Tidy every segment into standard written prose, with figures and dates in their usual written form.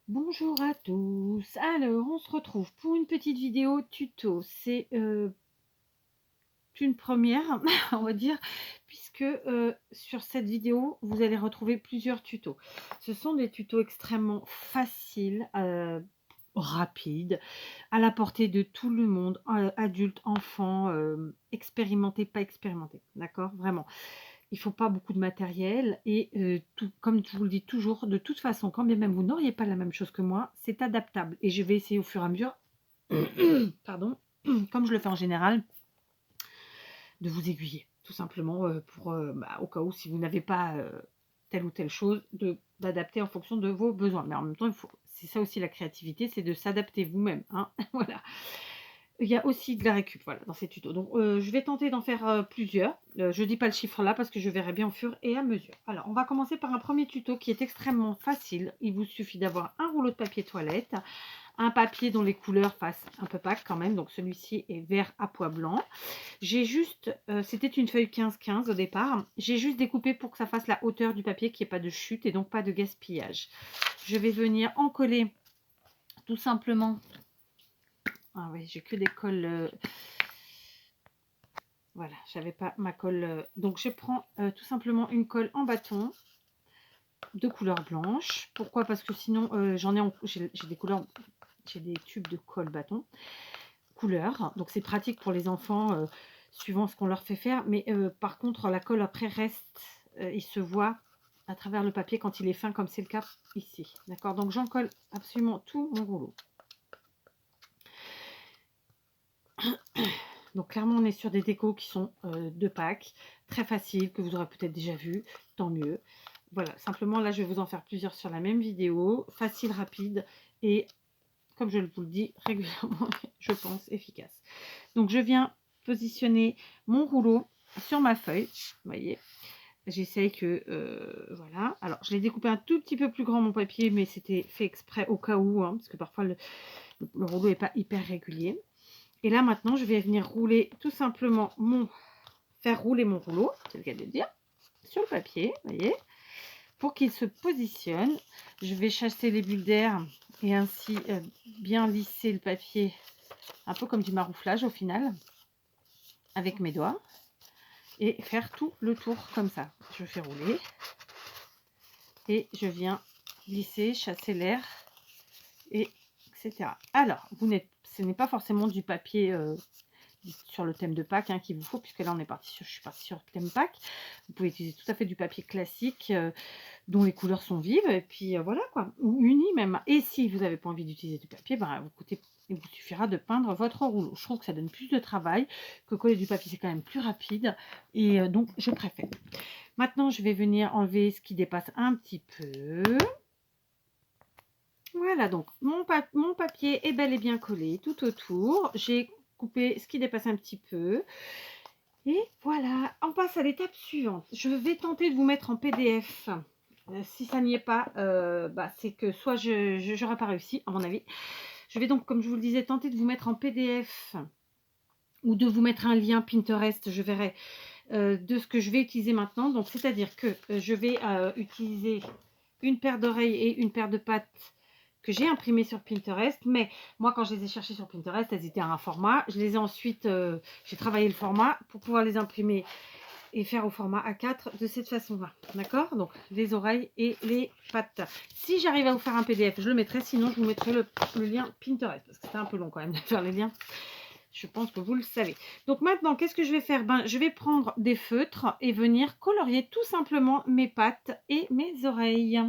Bonjour à tous. Alors, on se retrouve pour une petite vidéo tuto. C'est une première, on va dire, puisque sur cette vidéo, vous allez retrouver plusieurs tutos. Ce sont des tutos extrêmement faciles, rapides, à la portée de tout le monde, adultes, enfants, expérimentés, pas expérimentés. D'accord? Vraiment. Il faut pas beaucoup de matériel et tout comme je vous le dis toujours, de toute façon, quand bien même vous n'auriez pas la même chose que moi, c'est adaptable et je vais essayer au fur et à mesure, pardon, comme je le fais en général, de vous aiguiller. Tout simplement, pour, au cas où si vous n'avez pas, telle ou telle chose, d'adapter en fonction de vos besoins. Mais en même temps, il faut c'est ça aussi la créativité, c'est de s'adapter vous-même, hein, voilà. Il y a aussi de la récup, voilà, dans ces tutos. Donc, je vais tenter d'en faire, plusieurs. Je dis pas le chiffre là parce que je verrai bien au fur et à mesure. Alors, on va commencer par un premier tuto qui est extrêmement facile. Il vous suffit d'avoir un rouleau de papier toilette, un papier dont les couleurs fassent un peu opaque quand même, donc celui-ci est vert à pois blanc. J'ai juste, c'était une feuille 15-15 au départ. J'ai juste découpé pour que ça fasse la hauteur du papier, qu'il y ait pas de chute et donc pas de gaspillage. Je vais venir en coller tout simplement. Ah oui, j'ai que des colles, voilà, j'avais pas ma colle. Donc je prends tout simplement une colle en bâton de couleur blanche. Pourquoi? Parce que sinon j'en ai, j'ai des couleurs, j'ai des tubes de colle bâton couleur. Donc c'est pratique pour les enfants suivant ce qu'on leur fait faire. Mais par contre la colle après reste, il se voit à travers le papier quand il est fin comme c'est le cas ici. D'accord? Donc j'en colle absolument tout mon rouleau. Donc clairement on est sur des décos qui sont de Pâques, très faciles, que vous aurez peut-être déjà vu, tant mieux. Voilà, simplement là je vais vous en faire plusieurs sur la même vidéo, facile, rapide et comme je vous le dis régulièrement, je pense efficace. Donc je viens positionner mon rouleau sur ma feuille, vous voyez. J'essaye que, voilà. Alors je l'ai découpé un tout petit peu plus grand mon papier, mais c'était fait exprès au cas où, hein, parce que parfois le rouleau n'est pas hyper régulier. Et là maintenant je vais venir rouler tout simplement faire rouler mon rouleau, c'est le cas de le dire, sur le papier, vous voyez, pour qu'il se positionne. Je vais chasser les bulles d'air et ainsi bien lisser le papier, un peu comme du marouflage au final, avec mes doigts, et faire tout le tour comme ça. Je fais rouler et je viens glisser, chasser l'air, et etc. Alors, ce n'est pas forcément du papier sur le thème de Pâques hein, qu'il vous faut, puisque là on est parti sur, je suis partie sur le thème Pâques. Vous pouvez utiliser tout à fait du papier classique dont les couleurs sont vives, et puis voilà quoi, ou uni même. Et si vous n'avez pas envie d'utiliser du papier, ben, il vous suffira de peindre votre rouleau. Je trouve que ça donne plus de travail, que coller du papier c'est quand même plus rapide, et donc je préfère. Maintenant je vais venir enlever ce qui dépasse un petit peu. Voilà, donc mon papier est bel et bien collé tout autour. J'ai coupé ce qui dépasse un petit peu. Et voilà, on passe à l'étape suivante. Je vais tenter de vous mettre en PDF. Si ça n'y est pas, c'est que soit je n'aurai pas réussi, à mon avis. Je vais donc, comme je vous le disais, tenter de vous mettre en PDF ou de vous mettre un lien Pinterest, je verrai, de ce que je vais utiliser maintenant. Donc, c'est-à-dire que je vais utiliser une paire d'oreilles et une paire de pattes que j'ai imprimées sur Pinterest. Mais moi, quand je les ai cherchées sur Pinterest, elles étaient à un format. Je les ai ensuite, j'ai travaillé le format pour pouvoir les imprimer et faire au format A4 de cette façon-là. D'accord? Donc, les oreilles et les pattes. Si j'arrive à vous faire un PDF, je le mettrai. Sinon, je vous mettrai le lien Pinterest. Parce que c'est un peu long quand même de faire les liens. Je pense que vous le savez. Donc maintenant, qu'est-ce que je vais faire? Je vais prendre des feutres et venir colorier tout simplement mes pattes et mes oreilles.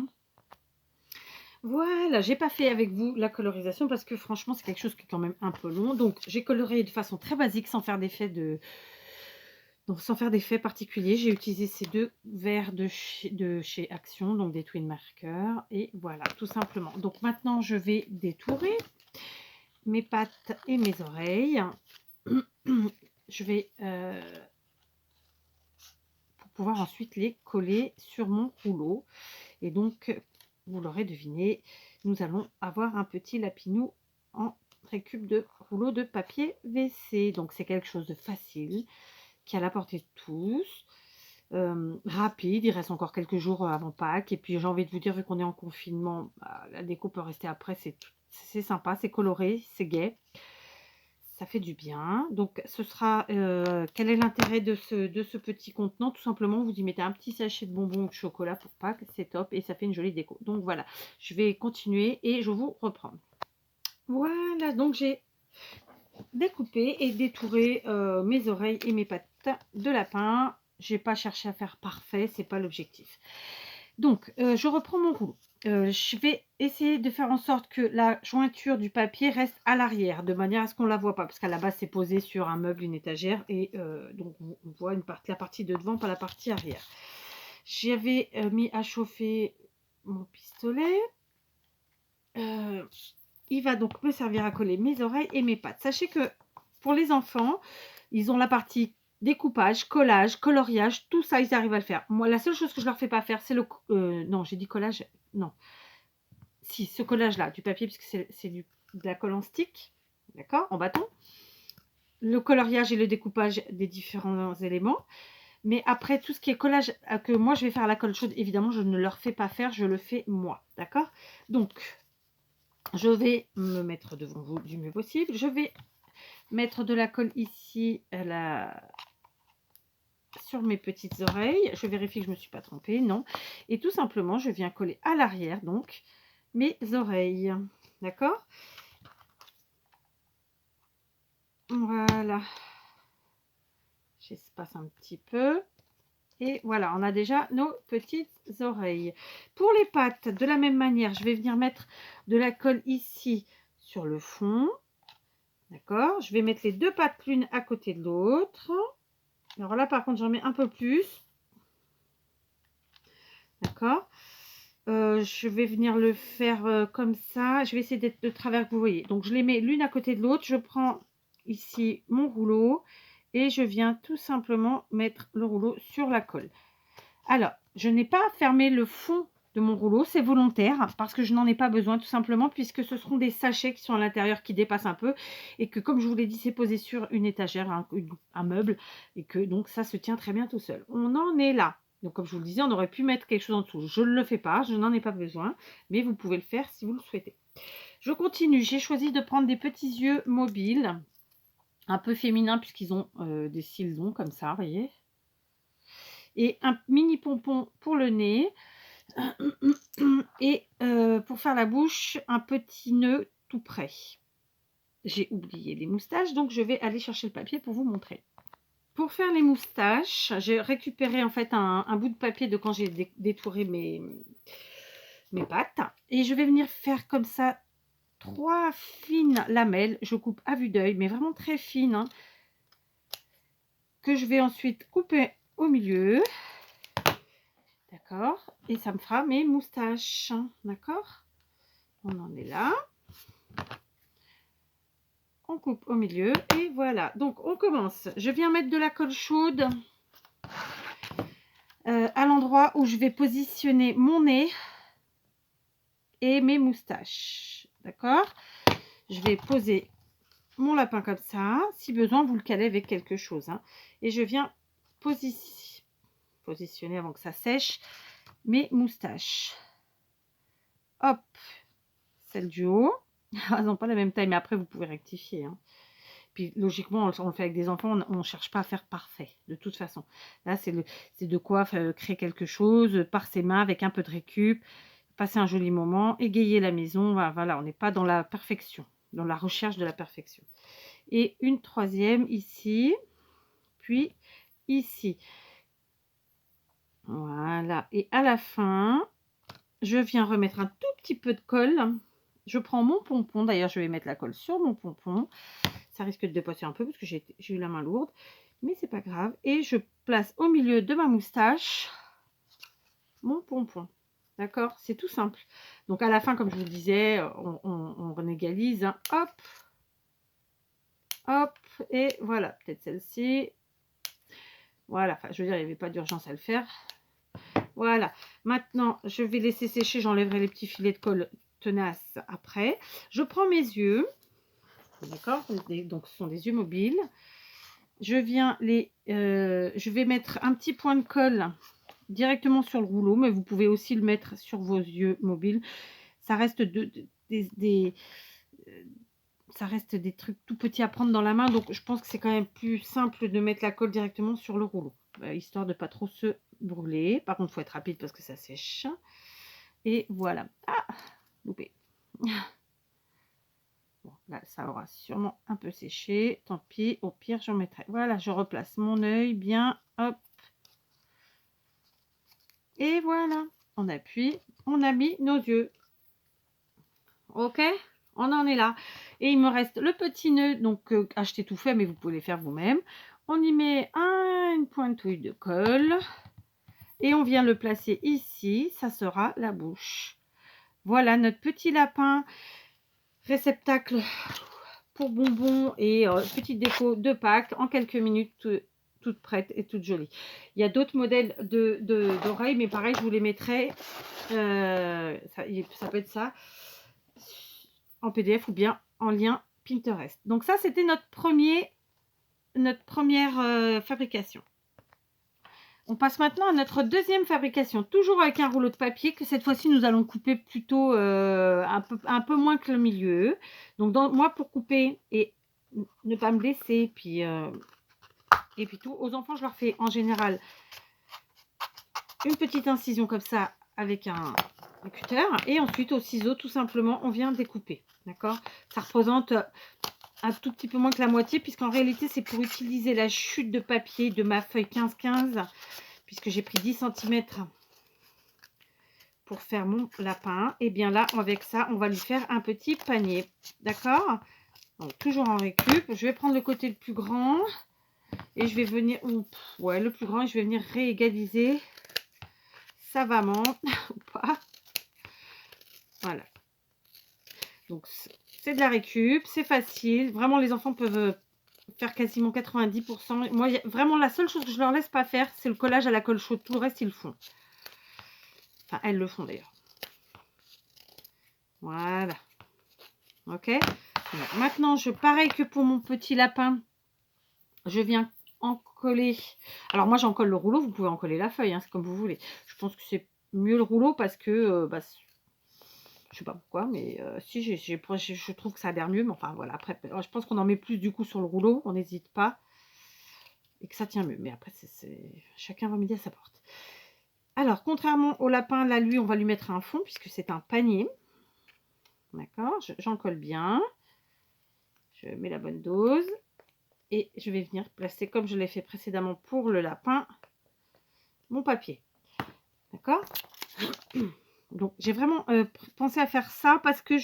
Voilà, j'ai pas fait avec vous la colorisation parce que franchement, c'est quelque chose qui est quand même un peu long. Donc, j'ai coloré de façon très basique sans faire d'effet particuliers. J'ai utilisé ces deux verres de chez Action, donc des Twin Markers. Et voilà, tout simplement. Donc maintenant, je vais détourer mes pattes et mes oreilles. Je vais pour pouvoir ensuite les coller sur mon rouleau. Et donc, vous l'aurez deviné, nous allons avoir un petit lapinou en récup de rouleau de papier WC. Donc, c'est quelque chose de facile, qui est à la portée de tous. rapide. Il reste encore quelques jours avant Pâques. Et puis j'ai envie de vous dire, vu qu'on est en confinement, bah, la déco peut rester après. C'est sympa, c'est coloré, c'est gai. Ça fait du bien. Donc ce sera, quel est l'intérêt de ce petit contenant? Tout simplement, vous y mettez un petit sachet de bonbons ou de chocolat pour Pâques, c'est top et ça fait une jolie déco. Donc voilà, je vais continuer et je vous reprends. Voilà, donc j'ai découpé et détouré mes oreilles et mes pattes de lapin. J'ai pas cherché à faire parfait, c'est pas l'objectif. Donc je reprends mon rouleau. Je vais essayer de faire en sorte que la jointure du papier reste à l'arrière, de manière à ce qu'on ne la voit pas, parce qu'à la base c'est posé sur un meuble, une étagère, et donc on voit la partie de devant, pas la partie arrière. J'avais mis à chauffer mon pistolet. Il va donc me servir à coller mes oreilles et mes pattes. Sachez que pour les enfants, ils ont la partie découpage, collage, coloriage, tout ça, ils arrivent à le faire. Moi, la seule chose que je leur fais pas faire, c'est le... non, j'ai dit collage, non. Si, ce collage-là, du papier, puisque c'est de la colle en stick, d'accord, en bâton. Le coloriage et le découpage des différents éléments. Mais après, tout ce qui est collage, que moi, je vais faire à la colle chaude, évidemment, je ne leur fais pas faire, je le fais moi, d'accord. Donc, je vais me mettre devant vous du mieux possible. Je vais mettre de la colle ici sur mes petites oreilles. Je vérifie que je ne me suis pas trompée, non. Et tout simplement, je viens coller à l'arrière, donc, mes oreilles. D'accord? Voilà. J'espace un petit peu. Et voilà, on a déjà nos petites oreilles. Pour les pattes, de la même manière, je vais venir mettre de la colle ici sur le fond. D'accord? Je vais mettre les deux pattes l'une à côté de l'autre. Alors là, par contre, j'en mets un peu plus. D'accord? Je vais venir le faire comme ça. Je vais essayer d'être de travers que vous voyez. Donc, je les mets l'une à côté de l'autre. Je prends ici mon rouleau et je viens tout simplement mettre le rouleau sur la colle. Alors, je n'ai pas fermé le fond de mon rouleau, c'est volontaire parce que je n'en ai pas besoin tout simplement puisque ce seront des sachets qui sont à l'intérieur qui dépassent un peu et que comme je vous l'ai dit, c'est posé sur une étagère, un meuble et que donc ça se tient très bien tout seul. On en est là. Donc comme je vous le disais, on aurait pu mettre quelque chose en dessous. Je ne le fais pas, je n'en ai pas besoin, mais vous pouvez le faire si vous le souhaitez. Je continue, j'ai choisi de prendre des petits yeux mobiles, un peu féminins puisqu'ils ont des cils longs comme ça, vous voyez. Et un mini pompon pour le nez. Et pour faire la bouche, un petit nœud tout près. J'ai oublié les moustaches, donc je vais aller chercher le papier pour vous montrer. Pour faire les moustaches, j'ai récupéré en fait un bout de papier de quand j'ai détouré mes pattes. Et je vais venir faire comme ça 3 fines lamelles. Je coupe à vue d'œil, mais vraiment très fines. Hein, que je vais ensuite couper au milieu. D'accord? Et ça me fera mes moustaches. D'accord? On en est là. On coupe au milieu et voilà. Donc, on commence. Je viens mettre de la colle chaude à l'endroit où je vais positionner mon nez et mes moustaches. D'accord? Je vais poser mon lapin comme ça. Si besoin, vous le calez avec quelque chose. Hein. Et je viens positionner avant que ça sèche mes moustaches. Hop, celle du haut. Elles n'ont pas la même taille, mais après, vous pouvez rectifier. Hein. Puis logiquement, on le fait avec des enfants, on ne cherche pas à faire parfait, de toute façon. Là, c'est de quoi créer quelque chose par ses mains, avec un peu de récup, passer un joli moment, égayer la maison. Voilà, on n'est pas dans la perfection, dans la recherche de la perfection. Et une troisième ici, puis ici. Voilà, et à la fin, je viens remettre un tout petit peu de colle. Je prends mon pompon, d'ailleurs je vais mettre la colle sur mon pompon. Ça risque de dépasser un peu parce que j'ai eu la main lourde, mais c'est pas grave. Et je place au milieu de ma moustache mon pompon. D'accord? C'est tout simple. Donc à la fin, comme je vous le disais, on égalise. Hein. Hop, hop, et voilà. Peut-être celle-ci. Voilà. Enfin, je veux dire, il n'y avait pas d'urgence à le faire. Voilà. Maintenant, je vais laisser sécher. J'enlèverai les petits filets de colle tenace après. Je prends mes yeux. D'accord? Donc, ce sont des yeux mobiles. je vais mettre un petit point de colle directement sur le rouleau, mais vous pouvez aussi le mettre sur vos yeux mobiles. Ça reste ça reste des trucs tout petits à prendre dans la main, donc je pense que c'est quand même plus simple de mettre la colle directement sur le rouleau, histoire de pas trop se brûler. Par contre, il faut être rapide parce que ça sèche. Et voilà. Ah, loupé. Bon, là, ça aura sûrement un peu séché. Tant pis, au pire, j'en mettrai. Voilà, je replace mon œil bien. Hop. Et voilà. On appuie. On a mis nos yeux. Ok, on en est là. Et il me reste le petit nœud. Donc, achetez tout fait, mais vous pouvez les faire vous-même. On y met une pointouille de colle. Et on vient le placer ici. Ça sera la bouche. Voilà notre petit lapin réceptacle pour bonbons et petite déco de Pâques en quelques minutes, toute prête et toute jolie. Il y a d'autres modèles d'oreilles, mais pareil, je vous les mettrai. Ça peut être ça en PDF ou bien en lien Pinterest. Donc ça, c'était notre première fabrication. On passe maintenant à notre deuxième fabrication, toujours avec un rouleau de papier que cette fois-ci nous allons couper plutôt un peu moins que le milieu. Donc moi, pour couper et ne pas me blesser, et puis tout, aux enfants je leur fais en général une petite incision comme ça avec un cutter, et ensuite au ciseau tout simplement on vient découper. D'accord, ça représente un tout petit peu moins que la moitié, puisqu'en réalité c'est pour utiliser la chute de papier de ma feuille 15-15, puisque j'ai pris 10 cm pour faire mon lapin. Et bien là, avec ça, on va lui faire un petit panier. D'accord? Donc, toujours en récup. Je vais prendre le côté le plus grand. Et je vais venir... ouais, le plus grand. Et je vais venir réégaliser savamment. Ou pas. Voilà. Donc, c'est de la récup. C'est facile. Vraiment, les enfants peuvent faire quasiment 90%. Moi, vraiment, la seule chose que je leur laisse pas faire, c'est le collage à la colle chaude. Tout le reste, ils le font. Enfin, elles le font d'ailleurs. Voilà. Ok. Alors, maintenant, pareil que pour mon petit lapin, je viens en coller. Alors moi, j'en colle le rouleau. Vous pouvez en coller la feuille, hein, c'est comme vous voulez. Je pense que c'est mieux le rouleau parce que, je sais pas pourquoi, mais si je trouve que ça a l'air mieux. Mais enfin voilà. Après, je pense qu'on en met plus du coup sur le rouleau. On n'hésite pas et que ça tient mieux. Mais après, chacun va midi à sa porte. Alors, contrairement au lapin, là, lui, on va lui mettre un fond puisque c'est un panier. D'accord. J'en colle bien. Je mets la bonne dose. Et je vais venir placer, comme je l'ai fait précédemment pour le lapin, mon papier. D'accord? Donc, j'ai vraiment pensé à faire ça parce que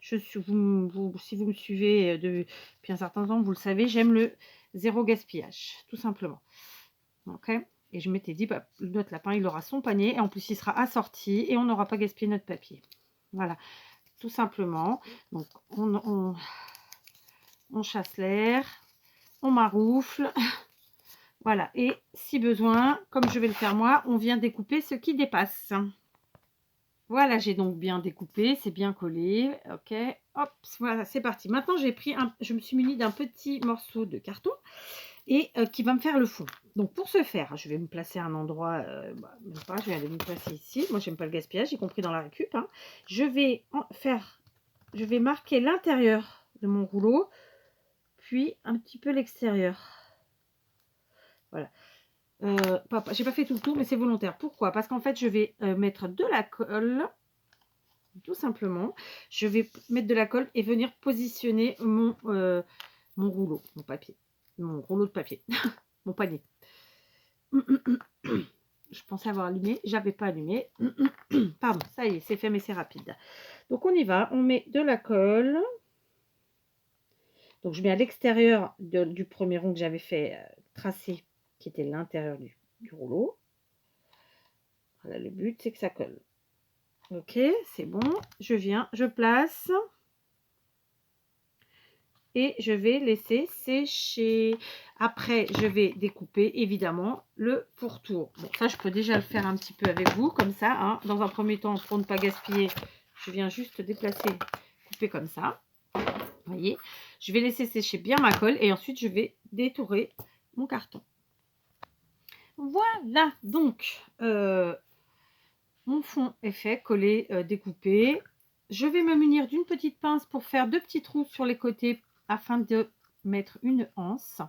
si vous me suivez depuis un certain temps, vous le savez, j'aime le zéro gaspillage, tout simplement. Ok? Et je m'étais dit, bah, notre lapin, il aura son panier et en plus, il sera assorti et on n'aura pas gaspillé notre papier. Voilà, tout simplement. Donc, on chasse l'air. On maroufle, voilà, et si besoin, comme je vais le faire moi, on vient découper ce qui dépasse. Voilà, j'ai donc bien découpé, c'est bien collé, ok, hop, voilà, c'est parti. Maintenant, je me suis munie d'un petit morceau de carton et qui va me faire le fond. Donc, pour ce faire, je vais me placer à un endroit, même pas, je vais aller me placer ici. Moi, j'aime pas le gaspillage, y compris dans la récup. Hein. Je vais marquer l'intérieur de mon rouleau, puis un petit peu l'extérieur. Voilà. J'ai pas fait tout le tour, mais c'est volontaire. Pourquoi? Parce qu'en fait, je vais mettre de la colle, tout simplement. Je vais mettre de la colle et venir positionner mon rouleau, mon papier, mon rouleau de papier, mon panier. Je pensais avoir allumé, j'avais pas allumé. Pardon, ça y est, c'est fait, mais c'est rapide. Donc on y va, on met de la colle. Donc je mets à l'extérieur du premier rond que j'avais fait tracer, qui était l'intérieur du rouleau. Voilà, le but, c'est que ça colle. Ok, c'est bon. Je place. Et je vais laisser sécher. Après, je vais découper, évidemment, le pourtour. Bon, ça, je peux déjà le faire un petit peu avec vous, comme ça. Hein. Dans un premier temps, pour ne pas gaspiller, je viens juste déplacer, couper comme ça. Vous voyez, je vais laisser sécher bien ma colle et ensuite je vais détourer mon carton. Voilà, donc mon fond est fait, collé, découpé. Je vais me munir d'une petite pince pour faire 2 petits trous sur les côtés afin de mettre une anse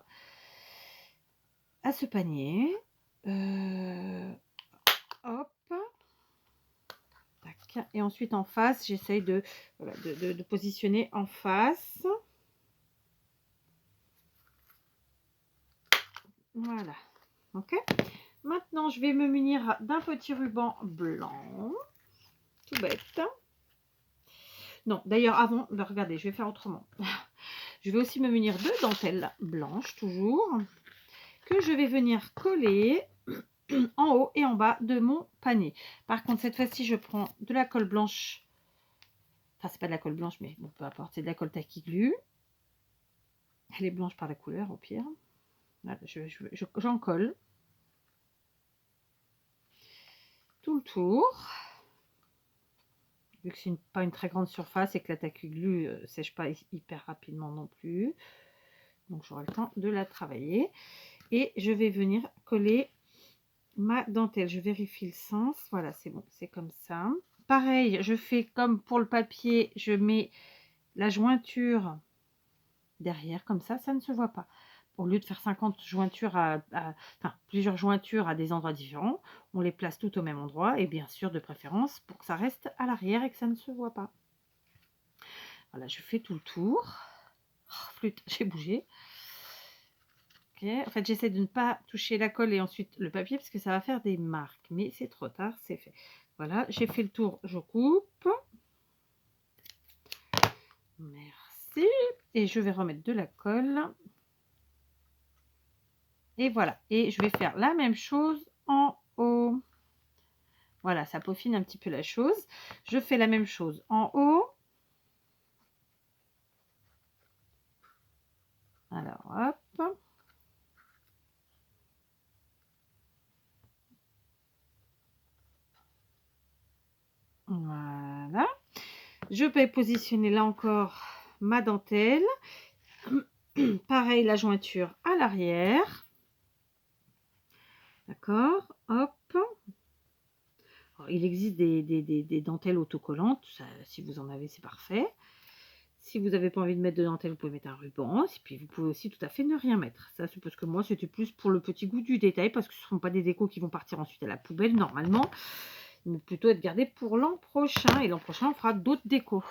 à ce panier. Hop. Tac. Et ensuite en face, j'essaye de, voilà, de positionner en face. Voilà. Ok. Maintenant, je vais me munir d'un petit ruban blanc. Tout bête. Non, d'ailleurs, avant, regardez, je vais faire autrement. Je vais aussi me munir de dentelle blanche, toujours, que je vais venir coller en haut et en bas de mon panier. Par contre, cette fois-ci, je prends de la colle blanche. Enfin, c'est pas de la colle blanche, mais bon, peu importe, c'est de la colle Tacky Glue. Elle est blanche par la couleur, au pire. Voilà, j'en colle tout le tour. Vu que c'est pas une très grande surface et que la Tacky Glue sèche pas hyper rapidement non plus. Donc, j'aurai le temps de la travailler. Et je vais venir coller ma dentelle. Je vérifie le sens. Voilà, c'est bon, c'est comme ça. Pareil, je fais comme pour le papier, je mets la jointure derrière, comme ça ne se voit pas. Au lieu de faire 50 jointures enfin, plusieurs jointures à des endroits différents, on les place toutes au même endroit et bien sûr de préférence pour que ça reste à l'arrière et que ça ne se voit pas. Voilà, je fais tout le tour. Oh, flûte, j'ai bougé. Okay. En fait, j'essaie de ne pas toucher la colle et ensuite le papier parce que ça va faire des marques. Mais c'est trop tard, c'est fait. Voilà, j'ai fait le tour, je coupe. Merci. Et je vais remettre de la colle. Et voilà. Et je vais faire la même chose en haut. Voilà, ça peaufine un petit peu la chose. Je fais la même chose en haut. Alors, hop. Voilà. Je vais positionner là encore ma dentelle. Pareil, la jointure à l'arrière. D'accord. Hop. Alors, il existe des dentelles autocollantes. Ça, si vous en avez, c'est parfait. Si vous n'avez pas envie de mettre de dentelle, vous pouvez mettre un ruban. Et puis, vous pouvez aussi tout à fait ne rien mettre. Ça, c'est parce que moi, c'était plus pour le petit goût du détail. Parce que ce ne seront pas des décos qui vont partir ensuite à la poubelle, normalement. Mais plutôt être gardés pour l'an prochain. Et l'an prochain, on fera d'autres décos.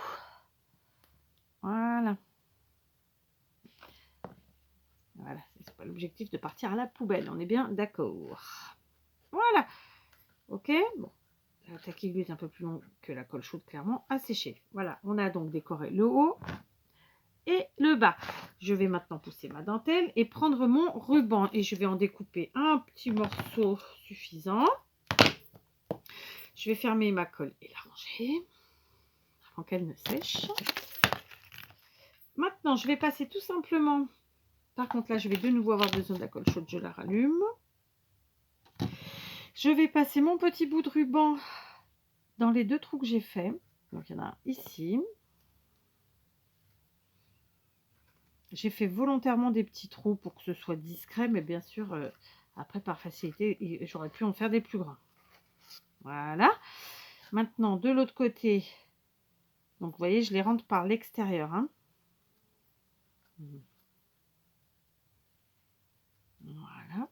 Voilà. Voilà. C'est pas l'objectif de partir à la poubelle. On est bien d'accord. Voilà. Ok. Bon. La Tacky Glue est un peu plus long que la colle chaude, clairement, à sécher. Voilà. On a donc décoré le haut et le bas. Je vais maintenant pousser ma dentelle et prendre mon ruban et je vais en découper un petit morceau suffisant. Je vais fermer ma colle et la ranger avant qu'elle ne sèche. Maintenant, je vais passer tout simplement. Par contre, là, je vais de nouveau avoir besoin de la colle chaude. Je la rallume. Je vais passer mon petit bout de ruban dans les 2 trous que j'ai fait. Donc, il y en a un ici. J'ai fait volontairement des petits trous pour que ce soit discret, mais bien sûr, après, par facilité, j'aurais pu en faire des plus grands. Voilà. Maintenant, de l'autre côté, donc vous voyez, je les rentre par l'extérieur. Hein. Voilà.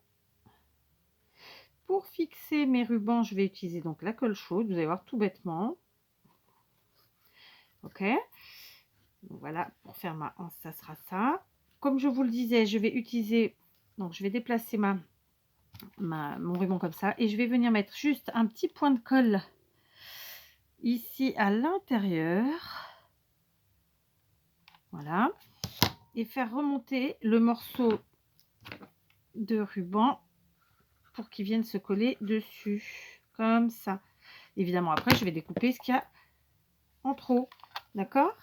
Pour fixer mes rubans, je vais utiliser donc la colle chaude. Vous allez voir tout bêtement. Ok. Donc, voilà, pour faire ma anse, ça sera ça. Comme je vous le disais, je vais utiliser, donc je vais déplacer mon ruban comme ça. Et je vais venir mettre juste un petit point de colle ici à l'intérieur. Voilà. Et faire remonter le morceau de ruban pour qu'il vienne se coller dessus. Comme ça. Évidemment, après, je vais découper ce qu'il y a en trop. D'accord?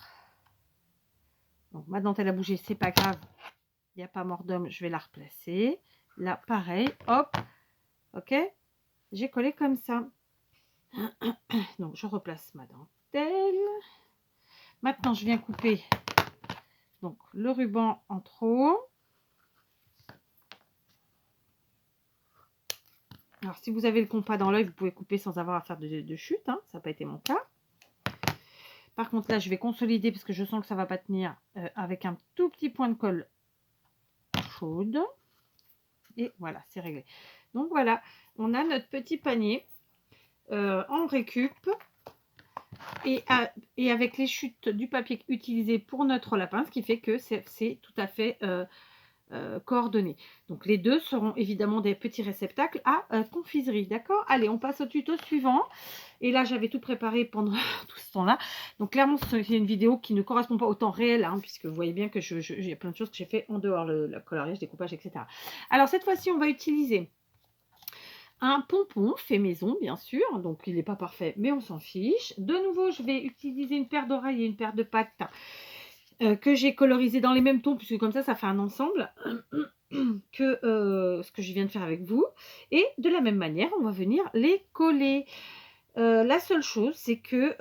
Donc, ma dentelle a bougé, c'est pas grave. Il n'y a pas mort d'homme, je vais la replacer. Là, pareil, hop. Ok? J'ai collé comme ça. Donc, je replace ma dentelle. Maintenant, je viens couper Donc le ruban en trop. Alors si vous avez le compas dans l'œil, vous pouvez couper sans avoir à faire de chute, hein. Ça n'a pas été mon cas. Par contre là je vais consolider parce que je sens que ça ne va pas tenir avec un tout petit point de colle chaude. Et voilà, c'est réglé. Donc voilà, on a notre petit panier en récup. Et avec les chutes du papier utilisé pour notre lapin, ce qui fait que c'est tout à fait coordonné. Donc les deux seront évidemment des petits réceptacles à confiserie, d'accord? Allez, on passe au tuto suivant. Et là, j'avais tout préparé pendant tout ce temps-là. Donc clairement, c'est une vidéo qui ne correspond pas au temps réel, hein, puisque vous voyez bien que il y a plein de choses que j'ai fait en dehors, le coloriage, découpage, etc. Alors cette fois-ci, on va utiliser un pompon fait maison, bien sûr, donc il n'est pas parfait, mais on s'en fiche. De nouveau, je vais utiliser une paire d'oreilles et une paire de pattes que j'ai colorisées dans les mêmes tons, puisque comme ça fait un ensemble que ce que je viens de faire avec vous. Et de la même manière, on va venir les coller. La seule chose, c'est que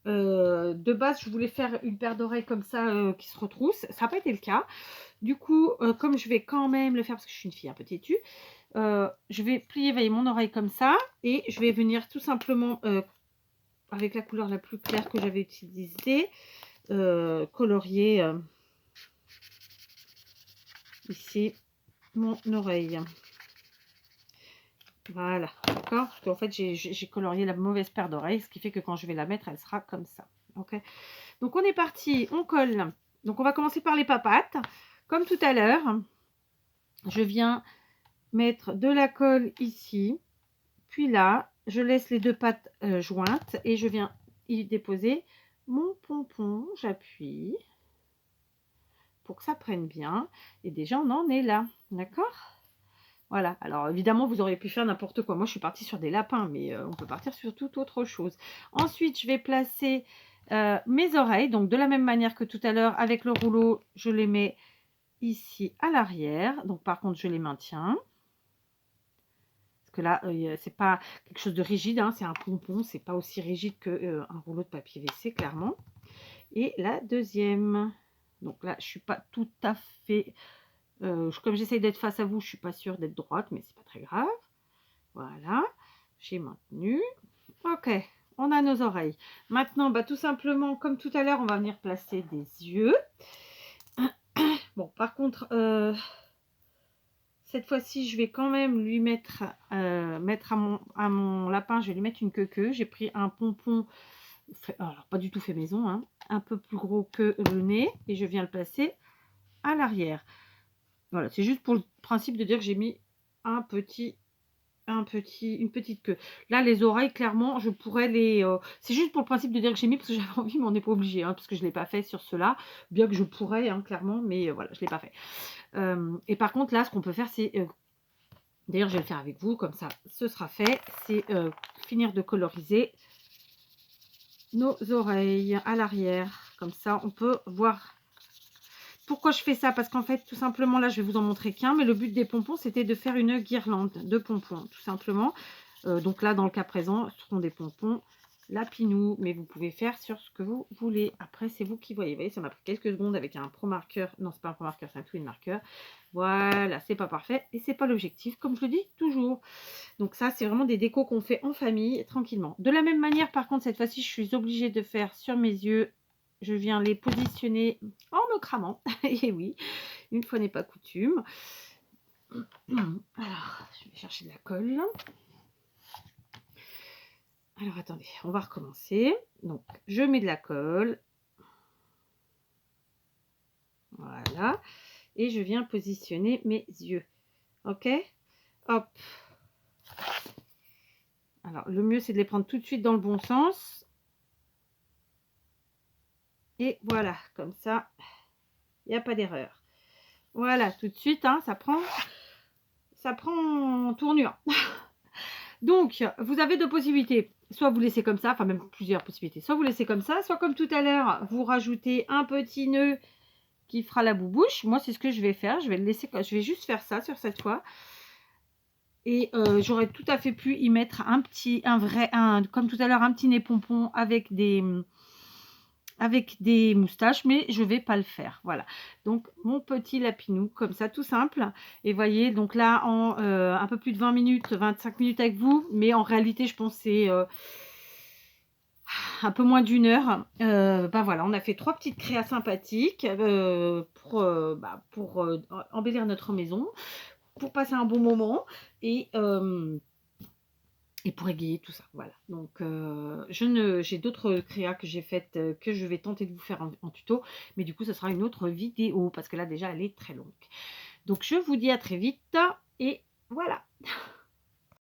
de base, je voulais faire une paire d'oreilles comme ça qui se retrousse. Ça n'a pas été le cas. Du coup, comme je vais quand même le faire, parce que je suis une fille un peu têtue, je vais plier, voyez, mon oreille comme ça, et je vais venir tout simplement avec la couleur la plus claire que j'avais utilisée, colorier ici mon oreille. Voilà, d'accord, parce qu'en fait j'ai colorié la mauvaise paire d'oreilles, ce qui fait que quand je vais la mettre, elle sera comme ça. Ok, donc on est parti, on colle. Donc on va commencer par les papates, comme tout à l'heure. Je viens mettre de la colle ici, puis là je laisse les deux pattes jointes et je viens y déposer mon pompon. J'appuie pour que ça prenne bien et déjà on en est là, d'accord. Voilà, alors évidemment vous auriez pu faire n'importe quoi. Moi je suis partie sur des lapins, mais on peut partir sur toute autre chose. Ensuite je vais placer mes oreilles, donc de la même manière que tout à l'heure avec le rouleau, je les mets ici à l'arrière. Donc par contre je les maintiens. Que là, c'est pas quelque chose de rigide, hein, c'est un pompon, c'est pas aussi rigide qu'un rouleau de papier WC, clairement. Et la deuxième, donc là, je suis pas tout à fait, comme j'essaye d'être face à vous, je suis pas sûre d'être droite, mais c'est pas très grave. Voilà, j'ai maintenu. Ok, on a nos oreilles. Maintenant, bah, tout simplement, comme tout à l'heure, on va venir placer des yeux. Bon, par contre, cette fois-ci, je vais quand même lui mettre à mon lapin, je vais lui mettre une queue. J'ai pris un pompon, alors pas du tout fait maison, hein, un peu plus gros que le nez, et je viens le placer à l'arrière. Voilà, c'est juste pour le principe de dire que j'ai mis une petite queue. Là, les oreilles, clairement, je pourrais les... c'est juste pour le principe de dire que j'ai mis, parce que j'avais envie, mais on n'est pas obligé, hein, parce que je ne l'ai pas fait sur cela, bien que je pourrais, hein, clairement, mais voilà, je ne l'ai pas fait. Et par contre, là, ce qu'on peut faire, c'est... d'ailleurs, je vais le faire avec vous, comme ça, ce sera fait. C'est finir de coloriser nos oreilles à l'arrière. Comme ça, on peut voir... Pourquoi je fais ça? Parce qu'en fait, tout simplement, là, je vais vous en montrer qu'un, mais le but des pompons, c'était de faire une guirlande de pompons, tout simplement. Donc là, dans le cas présent, ce seront des pompons lapinou, mais vous pouvez faire sur ce que vous voulez. Après, c'est vous qui voyez. Vous voyez, ça m'a pris quelques secondes avec un pro marqueur. Non, c'est pas un pro marqueur, c'est un twin marqueur. Voilà, c'est pas parfait et c'est pas l'objectif, comme je le dis toujours. Donc ça, c'est vraiment des décos qu'on fait en famille, tranquillement. De la même manière, par contre, cette fois-ci, je suis obligée de faire sur mes yeux. Je viens les positionner en me cramant. Et oui, une fois n'est pas coutume. Alors, je vais chercher de la colle. Alors, attendez, on va recommencer. Donc, je mets de la colle. Voilà. Et je viens positionner mes yeux. Ok? Hop. Alors, le mieux, c'est de les prendre tout de suite dans le bon sens. Et voilà, comme ça, il n'y a pas d'erreur. Voilà, tout de suite, hein, ça prend tournure. Donc, vous avez deux possibilités. Soit vous laissez comme ça, enfin même plusieurs possibilités. Soit vous laissez comme ça, soit comme tout à l'heure, vous rajoutez un petit nœud qui fera la boubouche. Moi, c'est ce que je vais faire. Je vais le laisser, je vais juste faire ça sur cette fois. Et j'aurais tout à fait pu y mettre comme tout à l'heure, un petit nez pompon avec des avec des moustaches, mais je vais pas le faire. Voilà, donc mon petit lapinou comme ça, tout simple. Et voyez, donc là en un peu plus de 20 minutes, 25 minutes avec vous, mais en réalité je pense c'est un peu moins d'une heure. Bah voilà, on a fait 3 petites créas sympathiques pour embellir notre maison, pour passer un bon moment et pour égayer tout ça, voilà. Donc j'ai d'autres créas que j'ai faites, que je vais tenter de vous faire en tuto, mais du coup, ce sera une autre vidéo parce que là, déjà, elle est très longue. Donc je vous dis à très vite et voilà.